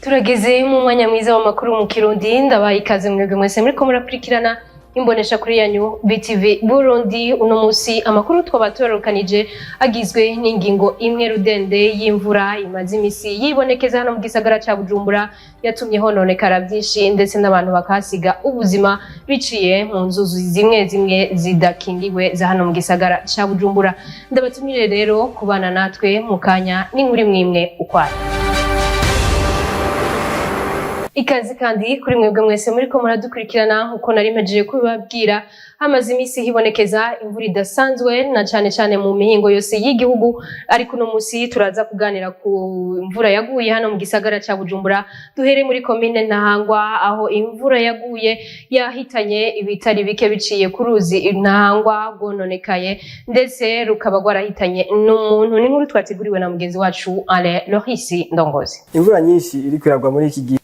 Turageze mu mwanya mwiza w'amakuru mu Kirundi ndabaye ikaze mwebwe mwese muri ko murakurikirana imbonesha kuri yanyu BTV Burundi. Uno musi amakuru twabatorekanije agizwe n'ingingo imwe rudende y'imvura imaze imisi yibonekeza hano mu gisagara ca Bujumbura yatumye hononekara byinshi ndetse n'abantu bakasiga ubuzima biciye mu nzuzi zimwe zidakingiwe za hano mu gisagara ca Bujumbura. Ndabatumire rero kubana natwe mu kanya n'inkuru imwe ukwayo. Ikazi kandi kuri mwebwe mwese muri ko muradukurikirana uko nari mejeje kubabwira hamaze imisi hibonekeza imvura idasanzwe na cane mu mihingo yose y'igihugu, ariko no musi turaza kuganira ku imvura yaguye hano mu gisagara ca Bujumbura. Duhere muri komine Ntahangwa aho imvura yaguye yahitanye ibitari bike biciye ku ruzi Ntahangwa gononekaye ndetse rukaba rwarahitanye n'umuntu. N'inkuru twateguriwe na mugenzi wacu Ale Lohisi Ndongozi. Imvura nyinshi iri kwiragwa muri iki gihe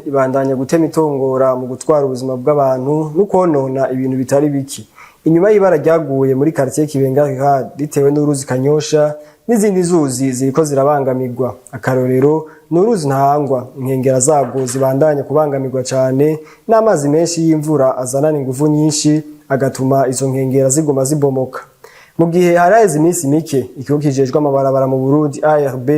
ibandanya gutema itongora mu gutwara ubuzima bw'abantu no konona ibintu bitari biki. Inyuma y'ibara ryaguye muri quartier Kibenga ritewe n'uruzi Kanyosha n'izindi zuzi ziriko zirabangamirwa. Akarorero n'uruzi Ntahangwa, inkengera zago zibandanya kubangamirwa cyane n'amazi menshi y'imvura azanana ingufu nyinshi agatuma izo nkengera zigoma zibomoka. Mu gihe haraheze iminsi mike ikigo kijejwe amabarabara mu Burundi ARB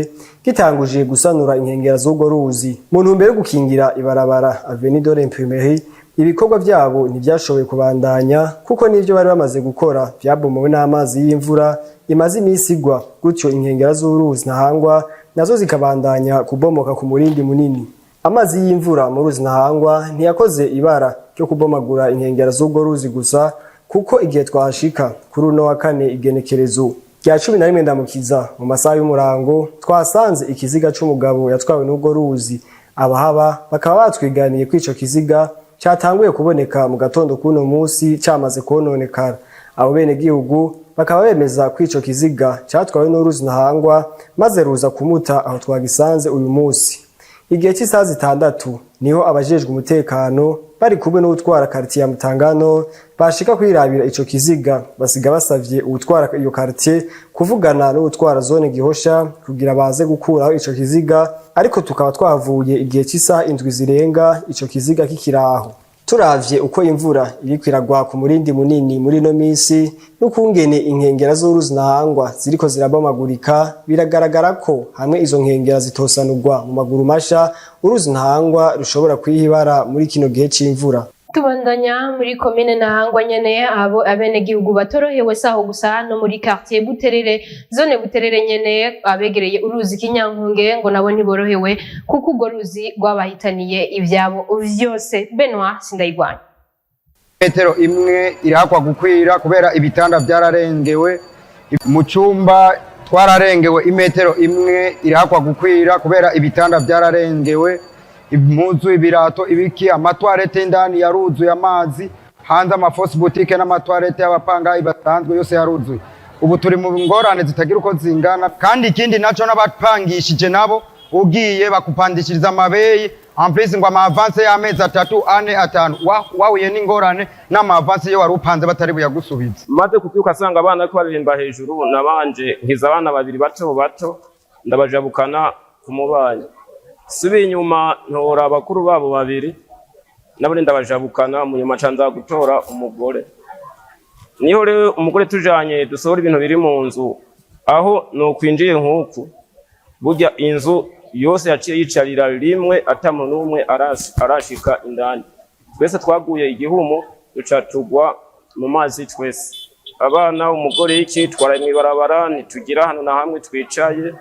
gitanguje gusanura inkengera z'urwo ruzi mu ntumbero yo gukingira ibarabara Avenue de l'Imprimerie, ibikorwa byabo ntibyashoboye kubandanya kuko nivyo bari bamaze gukora byabomowe n'amazi y'imvura imaze iminsi igwa, gutyo inkengera z'uruzi Ntahangwa nazo zikabandanya kubomoka ku murindi munini. Amazi y'imvura mu ruzi Ntahangwa ntiyakoze ibara ryo kubomagura inkengera z'urwo ruzi gusa, kuko igihe twashika kuri uno wa kane igenekerezo rya 11 ndamukiza mu masaha y'umurango twasanze ikiziga c'umugabo yatwawe n'ubwo ruzi. Abahaba bakaba batwiganiye kwico kiziga cyatanguye kuboneka mu gatondo kuno musi cyamaze kononekara. Abo bene gihugu bakaba bemeza kwico kiziga cyatwawe n'uruzi Ntahangwa maze ruza kumuta aho twagisanze uyu musi. Igihe cy'isaha 6 niho abajejwe umutekano bari kumwe n'utwara quartier ya Mutangano bashika kwirabira ico kiziga, basiga basavye utwara iyo quartier kuvugana n'utwara zone Gihosha kugira baze gukuraho ico kiziga, ariko tukaba twavuye igihe cy'isaha 7 zirenga ico kiziga kikiraho. Turavye uko imvura iri kwiragwa ku murindi munini muri no misi n'ukungene inkengera z'uruzi Ntahangwa ziriko zirabomagurika, biragaragara ko hamwe izo nkengera zitosanurwa mu maguru masha uruzi Ntahangwa rushobora kwihibara muri kino gihe c'imvura. Tubandanya muri komine Ntahangwa nyene abo abene gihugu batorohewe saho gusa no muri quartier Buterere, zone Buterere nyene abegereye uruzi Kinyankonge ngo nabo ntiborohewe kuko urwo ruzi rwabahitaniye ivyabo vyose. Benoit Sindayigwanya. Metero imwe irakwa gukwira kubera ibitanda byararengewe mu cyumba, twararengewe imetero imwe irakwa gukwira kubera ibitanda byararengewe, impuzu, ibirato, ibiki, amatwarete indani yaruzuye amazi, hanze amafosi boutique n'amatwarete y'abapangayi batanzwe yose yaruzuye. Ubu turi mu ngorane zitagira uko zingana, kandi ikindi naco n'abapangishije nabo ugiye bakupandishiriza amabeyi en plus ngo ama-avance y'amezi 3, 4, 5 wahuye n'ingorane n'ama-avance yo warupanze batari buyagusubiza. Maze kubyuka asanga abana ko baririmba hejuru, nabanje nkiza abana babiri bato ndabajabukana ku mubanyi, subi inyuma ntora abakuru babo babiri nabo ndabajabukana, mu nyuma canza gutora umugore. Niho rero umugore tujanye dusohora ibintu biri mu nzu, aho no kwinjiye nk'uku burya inzu yose yaciye yicarira rimwe atamu numwe arashika indani. Twese twaguye igihumo duca tugwa mu mazi twese, abana umugore y'iki twara imibarabara ntitugira hano na hamwe twicaye,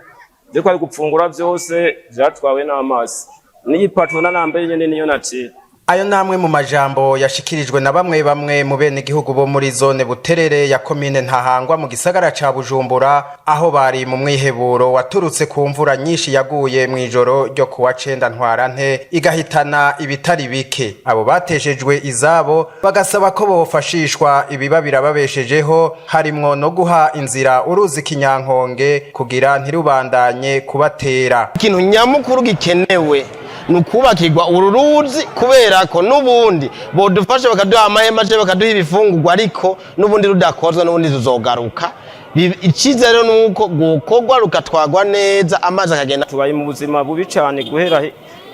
deko ari gupfungura byose byatwawe n'amazi. Niyi patona nambaye nyene niyo naciye. Ayo namwe mu majambo yashikirijwe na bamwe mu bene gihugu bo muri zone Buterere ya komine Ntahangwa mu gisagara ca Bujumbura, aho bari mu mwiheburo waturutse ku mvura nyinshi yaguye mu ijoro ryo kuwa 9 ntwarante igahitana ibitari bike. Abo bateshejwe izabo bagasaba ko bofashishwa ibiba birababeshejeho, harimwo no guha inzira uruzi Kinyankonge kugira ntirubandanye kubatera. Ikintu nyamukuru gikenewe nukubakirwa ururuzi, kubera ko nubundi bodufasha bakaduha amahema cyangwa bakaduha ibifungurwa, ariko nubundi rudakozwe nubundi tuzogaruka Icizere nuko gukogwa rukatwagwa neza amazi akagenda. Tubaye mu buzima bubi cyane guhera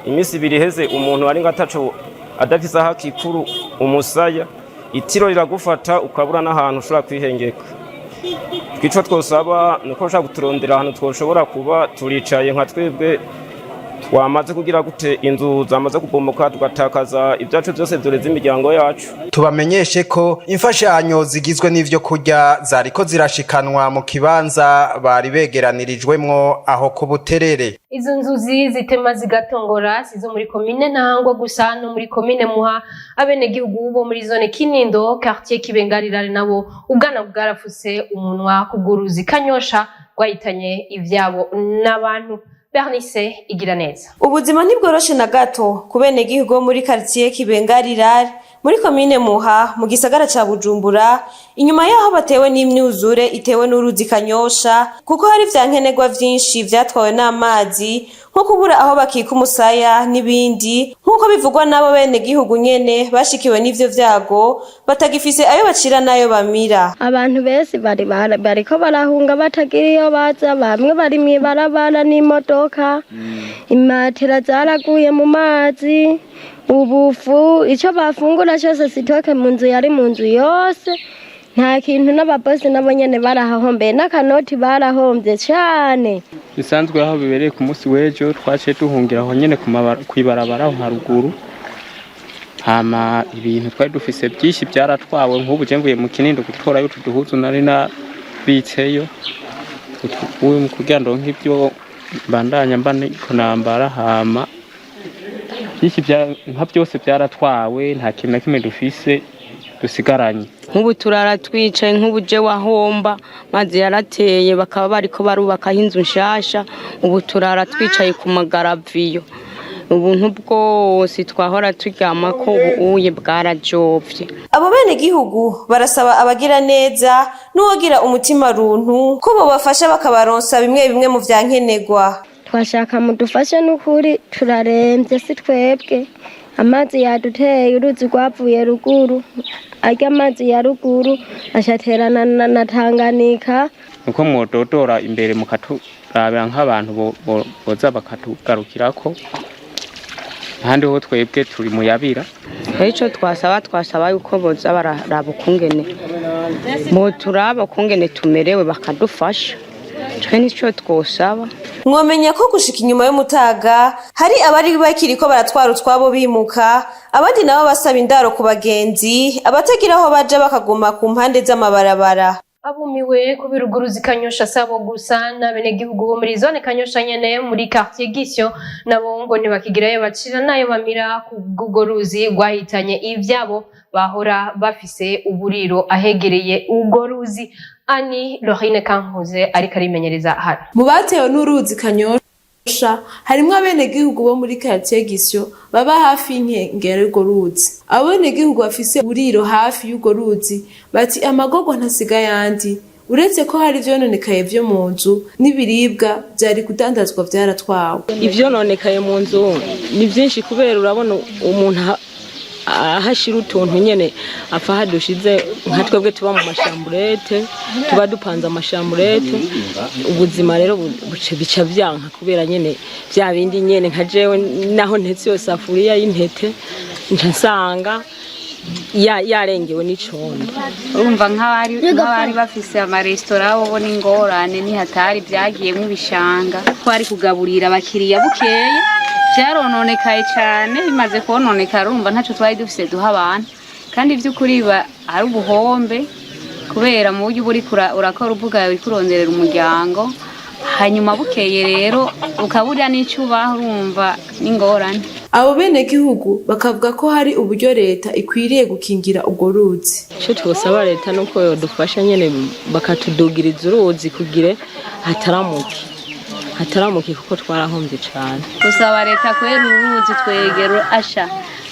imisi ibiri heze umuntu ari ngataco adafise aho akikuru umusaya itiro riragufata ukabura n'ahantu ushobora kwihengeka. Twico twosaba nuko ushaka guturondera ahantu twoshobora kuba turicaye nka twebwe twamaze kugira gute inzu zamaze kubomoka tugatakaza ibyacu byose dureze imiryango yacu. Tubamenyeshe ko imfashanyo zigizwe n'ivyo kurya zariko zirashikanwa mu kibanza bari begeranirijwemwo aho ku Buterere. Izo nzuzi zitema zigatongora sizo muri komine Ntahangwa gusa no muri komine Muha abenegihugu bo muri zone Kinindo quartier Kibengarirare nabo ubwana bwarafuse umunwa kuguruzi Kanyosha gwahitanye ivyabo n'abantu. Bernice igira neza. Ubuzima ntibworoshe na gato kubene gihugu muri quartier Kibengarirare muri komine Muha mu gisagara ca Bujumbura inyuma yaho batewe n'imyuzure itewe n'uruzi Kanyosha kuko hari vyankenerwa vyinshi vyatwawe n'amazi nko kubura aho bakika umusaya n'ibindi nkuko bivugwa nabo bene gihugu nyene bashikiwe n'ivyo vyago batagifise ayo bacira nayo bamira. Abantu bese bariko barahunga batagira iyo baza, bamwe bari mwibarabara n'imodoka, imatera zaraguye mu mazi, ubufu ico bafungura cyose sitoke mu nzu yari mu nzu yose. Nta kintu n'ababosi nabo nyene barahahombeye n'akanoti barahombye cyane. Bisanzwe aho bibereye ku munsi w'ejo twaciye tuhungira aho nyene kwibarabara aho haruguru. Hama ibintu twari dufise byinshi byaratwawe nk'ubu je mvuye mu Kinindo gutora yo tuduhuzu nari nabitseyo. Ubu kugira ngo nk'ibyo bandanya nambara hama byinshi nka byose byaratwawe nta kintu na kimwe dufise dusigaranye. Nk'ubu turara twicaye nk'ubu je wahomba mazi yarateye bakaba bariko barubaka inzu nshasha ubu turara twicaye ku magaraviyo. Ubuntu bwose twahora turyama ko ubuye bwarajovye. Abo bene gihugu barasaba abagira neza n'uwagira umutima runtu ko bo bafasha bakabaronsa bimwe bimwe mu vyankenerwa. Twashaka mudufashe n'ukuri turaremvye si twebwe. Amazi yaduteye uruzi rwavuye ruguru. Arya amazi ya ruguru ashaterana na Tanganyika. Nuko mwododora imbere mukaturabira nk'abantu boza bakatugarukirako. Handi ho twebwe turi muyabira. Ico twasaba yuko boza bararaba ukungene turaba ukungene tumerewe bakadufasha. Twe nico twosaba. Mwomenya ko gushika inyuma y'umutaga hari abari bakiriko baratwara utwabo bimuka, abandi nabo basaba indaro ku bagenzi, abatagira aho baje bakaguma ku mpande z'amabarabara. Abumiwe kubera uguruzi Kanyosha sabo gusa n'abenegihugu bo muri zone Kanyosha nyene muri quartier Gisyo nabo ngo ntibakigirayo bacira nayo bamira ku guruzi gwahitanye ivyabo bahora bafise uburiro ahegereye ugoruzi. Ani Lorine Kankuze ariko arimenyereza hano. Mu batewe n'uruzi Kanyosha harimwo abenegihugu bo muri quartier Gisyo baba hafi y'inkengero y'urwo ruzi. Abenegihugu bafise uburiro hafi y'urwo ruzi bati amagogo ntasiga yandi uretse ko hari ivyononekaye vyo mu nzu n'ibiribwa byari kudandazwa vyaratwawe. Ivyononekaye mu nzu ni vyinshi kubera urabona umuntu ahashira utuntu nyene apfa hadushize nka twebwe tuba mu mashamburete tuba dupanze amashamburete. Ubuzima rero bica byanka kubera nyene bya bindi nyene nka jewe naho ntetse yo safuriya y'intete nsanga yarengewe n'icondo. Urumva nk'abari bafise amaresitora bo n'ingorane ni hatari byagiyemwe ibishanga twari kugaburira abakiriya bukeye byarononekaye cyane bimaze kononekara. Urumva ntaco twari dufise duha abantu kandi by'ukuri ari ubuhombe kubera mu buryo buri urakora uvuga bikuronderera umuryango hanyuma bukeye rero ukaburya n'icubaho urumva n'ingorane. Abo bene gihugu bakavuga ko hari uburyo leta ikwiriye gukingira ubwo ruzi. Cyo twosaba leta nuko yodufasha nyene bakatudugiriza uruzi kugire hataramuke kuko twarahombye cyane. Twosaba leta kwera uruzi twegero asha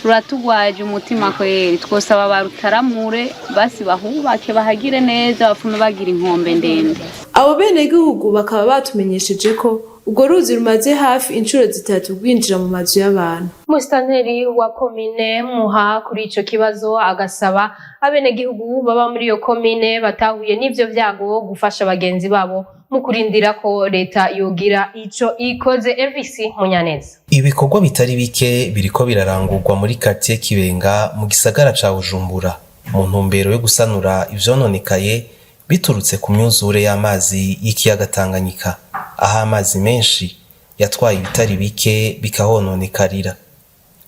ruratugwaje umutima kweri. Twosaba barutaramure basi bahubake bahagire neza bafume bagira inkombe ndende. abo benegihugu bakaba batumenyesheje ko urwo ruzi rumaze hafi inshuro zitatu rwinjira mu mazu y'abantu. Musitanteri wa komine Muha kuri ico kibazo agasaba abenegihugu baba muri iyo komine batahuye n'ivyo vyago gufasha bagenzi babo mu kurindira ko leta yogira ico ikoze. Elvis Munyaneza. Ibikorwa bitari bike biriko birarangurwa muri quartier Kibenga mu gisagara ca Bujumbura mu ntumbero yo gusanura ivyononekaye biturutse ku myuzure y'amazi y'ikiyaga Tanganyika, aho amazi menshi yatwaye ibitari bike bikahononekarira.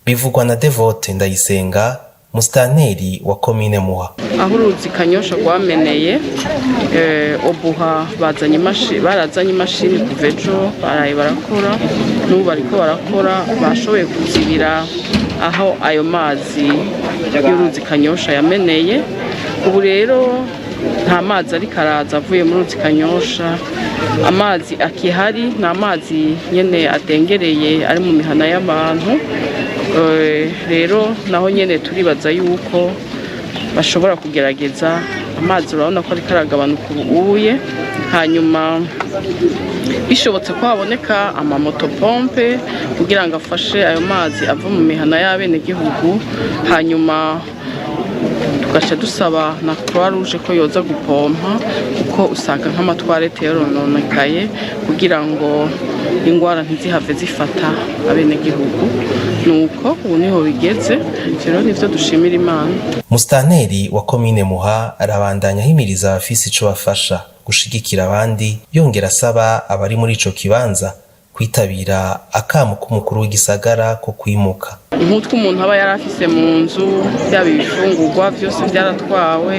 Bivugwa na Devote Ndayisenga, musitanteri wa komine Muha. Aho uruzi Kanyosha rwameneye obuha barazanye imashini kuva ejo baraye barakora, n'ubu bariko barakora, bashoboye kuzibira aho ayo mazi y'uruzi Kanyosha yameneye. Ubu rero nta mazi ariko araza avuye mu ruzi Kanyosha, amazi akihari ni amazi nyene adengereye ari mu mihana y'abantu. Rero naho nyene turibaza yuko bashobora kugerageza amazi, urabona ko ariko aragabanuka ubuye, hanyuma bishobotse ko haboneka amamoto pompe kugira ngo afashe ayo mazi ava mu mihana y'abenegihugu, hanyuma tugaca dusaba na Croix Rouge ko yoza gupompa kuko usanga nk'amatwarete yarononekaye kugira ngo ingwara ntizihave zifata abenegihugu. Nuko ubu niho bigeze, rero nivyo dushimira Imana. Musitanteri wa komine Muha arabandanya ahimiriza abafise ico bafasha gushigikira abandi, yongera asaba abari muri ico kibanza kwitabira akamo k'umukuru w'igisagara ko kwimuka. Nk'utwo umuntu aba yarafise mu nzu, byaba ibifungurwa byose byaratwawe,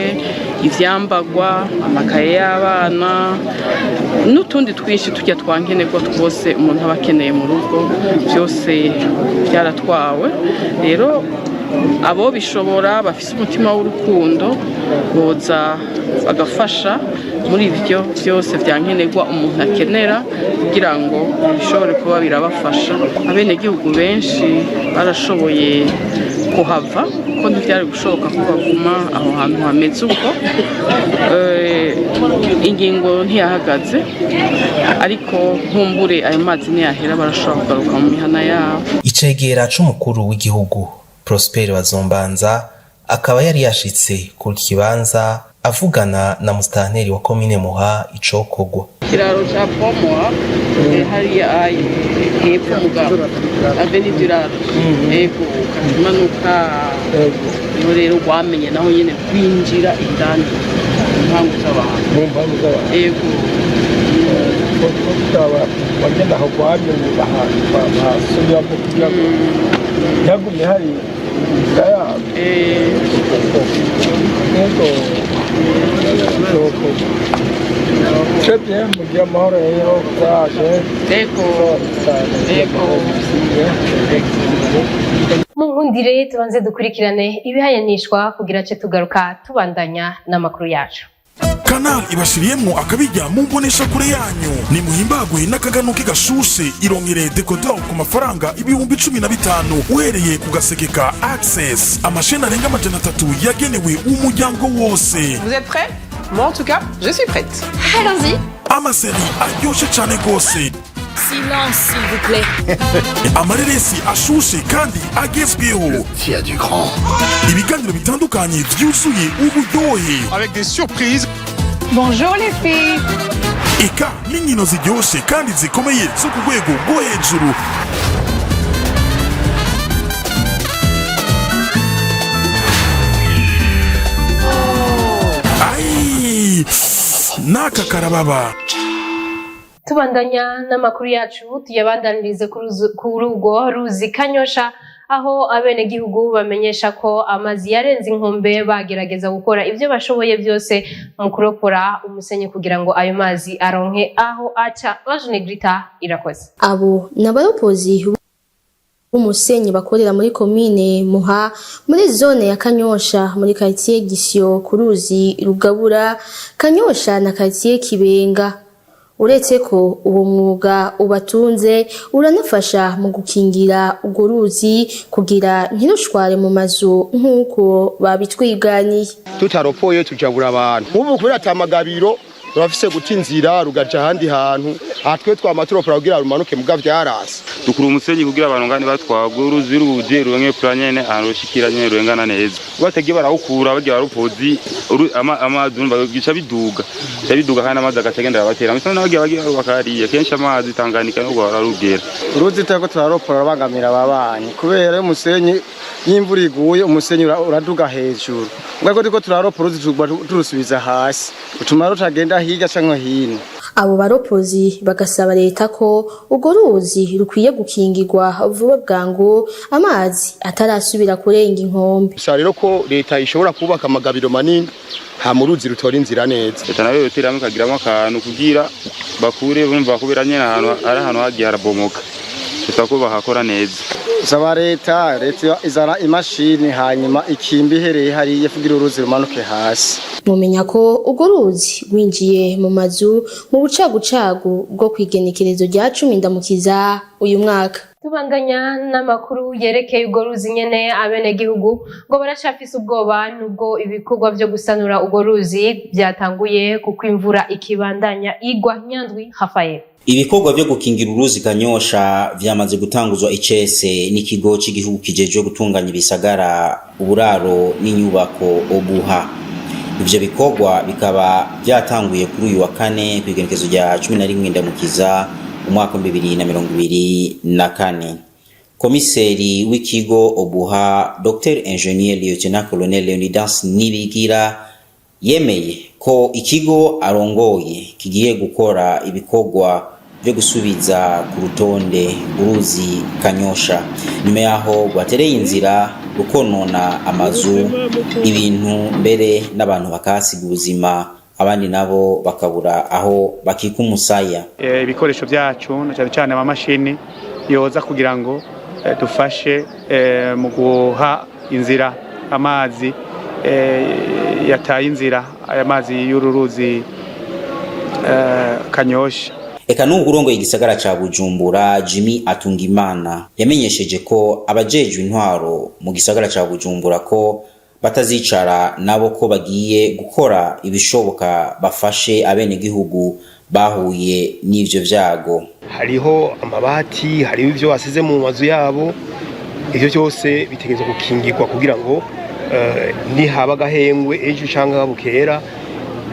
ivyambagwa, amakaye y'abana n'utundi twinshi tujya twankenerwa twose umuntu aba akeneye mu rugo, byose byaratwawe. Rero abo bishobora bafise umutima w'urukundo boza bagafasha muri ibyo byose byankenerwa umuntu akenera kugira ngo bishobore kuba birabafasha. Abenegihugu benshi barashoboye kuhava kuko ntibyari gushoboka ko baguma aho hantu hameze uko. Ingingo ntiyahagaze, ariko nkumbure ayo mazi niyahera barashobora kugaruka mu mihana yabo. Icegera c'umukuru w'igihugu Prosper Bazombanza akaba yari yashitse ku kibanza avugana na musitanteri wa komine Muha icokogwa. Kiraro cha Pomoa hariya hepfo mugabo aveniduraro ego manuka rero rwamenye naho nyene kwinjira indani impangu z'abantu ego wagenda aho rwamye bahasubira mu kugira ngo ntihagumye hari inzira yabo. Très bien, mugira amahoro rero courage. Munkundire tubanze dukurikirane ibihayanishwa kugira ce tugaruka tubandanya n'amakuru yacu. Canal ibashiriyemwo akabijya mu mbonesha kure yanyu, ni muhimbagwe n'akaganuke gashushe irongere decoder ku mafaranga 15,000 uhereye ku gaseke ka Access, amasheni arenga 300 yagenewe umuryango wose. Vous êtes prêts? Moi en tout cas, je suis prête. Allons-y. Amaseri aryoshe cyane gose. Silence s'il vous plaît. Amareresi ashushe kandi agezweho. Le tir du grand. Ibiganiro bitandukanye vyuzuye uburyohe. Avec des surprises. Bonjour les filles. Eka n'inkino ziryoshe kandi zikomeye zo ku rwego rwo hejuru. Ai! Naka karababa. Tubandanya n'amakuru yacu tuyabandanirize ku rugo ruzi Kanyosha, aho abenegihugu bamenyesha ko amazi yarenze inkombe bagerageza gukora ivyo bashoboye byose mu kuropora umusenyi kugira ngo ayo mazi aronke aho aca. Negrita irakoze. Abo n'abayobozi umusenyi bakorera muri komine Muha muri zone ya Kanyosha muri quartier Gisyo ku ruzi rugabura Kanyosha na quartier Kibenga. Uretse ko uwo mwuga ubatunze uranafasha mu gukingira urwo ruzi kugira ntirushware mu mazu nk'uko babitwiganiye. Tutaropoye tujabura abantu ubu kubera atamagabiro rurafise guta inzira rugaca ahandi hantu aha twe twamaturopora kugira rumanuke muga vyarasi dukura umusenyi kugira abantu ngani batwagwe uruzi ruje rurenye planyene ahantu rushikira nyene rurengana neza bategiye barawukura bagira barupozi amazi gica biduga kandi amazi agategenda batera misana bagiye bakariye kenshi amazi Tanganyika no rugera uruzi tako turaropora bagamira ababanyi kubera umusenyi y'imvura iguye umusenyi uraduga hejuru ubwo diko turaropora uruzi turusubiza hasi utuma rutagenda hirya canke hino. Abo baropozi bagasaba leta ko urwo ruzi rukwiye gukingirwa vuba bwangu amazi atarasubira kurenga inkombe. Gusa rero ko leta ishobora kubaka amagabiro manini ha mu ruzi rutora inzira neza. Leta nayo yoteramo kagiramo akantu kugira bakure bumva kubera nyene ahantu hagiye harabomoka. Gusa ko bahakora neza. Saba leta izana imashini hanyuma ikimbi hereye hariye kugira uruzi rumanuke hasi. Mumenya ko urwo ruzi rwinjiye mu mazu mu bucagucagu bwo kwigenekerezo rya 10 ndamukiza uyu mwaka. Tubanganya n'amakuru yerekeye urwo ruzi nyene abenegihugu ngo baracafise ubwoba nubwo ibikorwa vyo gusanura urwo ruzi byatanguye kuko imvura ikibandanya igwa. Nyandwi Rafael. Ibikorwa vyo gukingira uruzi Kanyosha vyamaze gutanguzwa icese n'ikigo cy'igihugu kijejwe gutunganya ibisagara uburaro n'inyubako Obuha. Ivyo bikorwa bikaba byatanguye kuri uyu wa kane kwigenekezo rya 11 ndamukiza umwaka 2024. Komiseri w'ikigo Obuha Dr. Ingenieur Lieutenant Colonel Leonidas Nibigira yemeye ko ikigo arongoye kigiye gukora ibikorwa byo gusubiza ku rutonde uruzi Kanyosha nyuma yaho batereye inzira rukonona amazu ibintu mbere n'abantu bakasiga ubuzima abandi nabo bakabura aho bakika umusaya. Ibikoresho byacu na cyane amamashini yoza kugira ngo dufashe mu guha inzira amazi yataye inzira aya mazi y'ururuzi Kanyosha. Eka n'uburongoye igisagara ca Bujumbura Jimmy Atungimana yamenyesheje ko abajejwe intwaro mu gisagara ca Bujumbura ko batazicara nabo ko bagiye gukora ibishoboka bafashe abenegihugu bahuye n'ivyo vyago. Hariho amabati, hariho ivyo basize mu mazu yabo, ivyo byose bitegerezwa gukingirwa kugira ngo nihaba gahengwe ejo canga bukera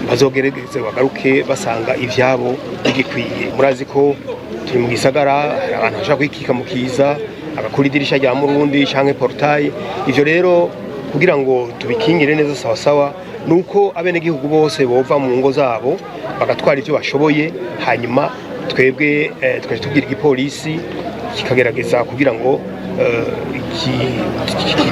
bazogerageze bagaruke basanga ivyabo bigikwiye. Murazi ko turi mu gisagara abantu bashaka kwikika mu kiza agakora idirisha rya murundi canke portail. Ivyo rero kugira ngo tubikingire neza sawa sawa nuko abenegihugu bose bova mu ngo zabo bagatwara ivyo bashoboye hanyuma twebwe tubwira igipolisi kikagerageza kugira ngo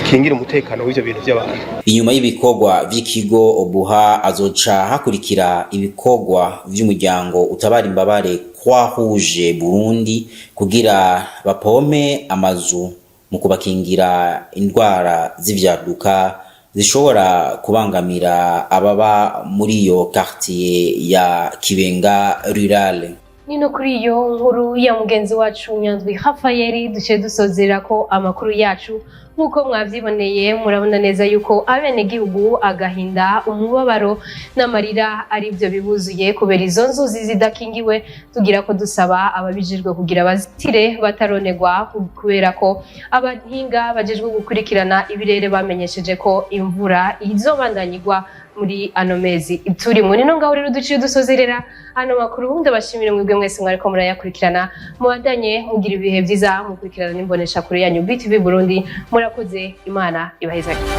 kingira umutekano w'ivyo bintu by'abantu. Inyuma y'ibikorwa vy'ikigo Obuha azoca hakurikira ibikorwa vy'umuryango utabara imbabare kwahuje Burundi kugira bapome amazu mu kubakingira indwara z'ivyaduka zishobora kubangamira ababa muri iyo quartier ya Kibenga Rural. Nino kuri iyo nkuru ya mugenzi wacu Nyandwi Rafael duce dusozera ko amakuru yacu nkuko mwavyiboneye. Murabona neza yuko abenegihugu agahinda umubabaro n'amarira ari byo bibuzuye kubera izo nzuzi zidakingiwe. Tugira ko dusaba ababijijwe kugira bazitire bataronegwa kubera ko abahinga bajejwe gukurikirana ibirere bamenyesheje ko imvura izobandanyirwa muri ano mezi turi muri no ngaho rero duciye dusozerera ano makuru. Ndabashimira mwebwe mwese mwariko murayakurikirana, mubandanye mugira ibihe byiza mukurikirana n'imbonesha kure yanyu BTV Burundi. Murakoze, Imana ibahezagire.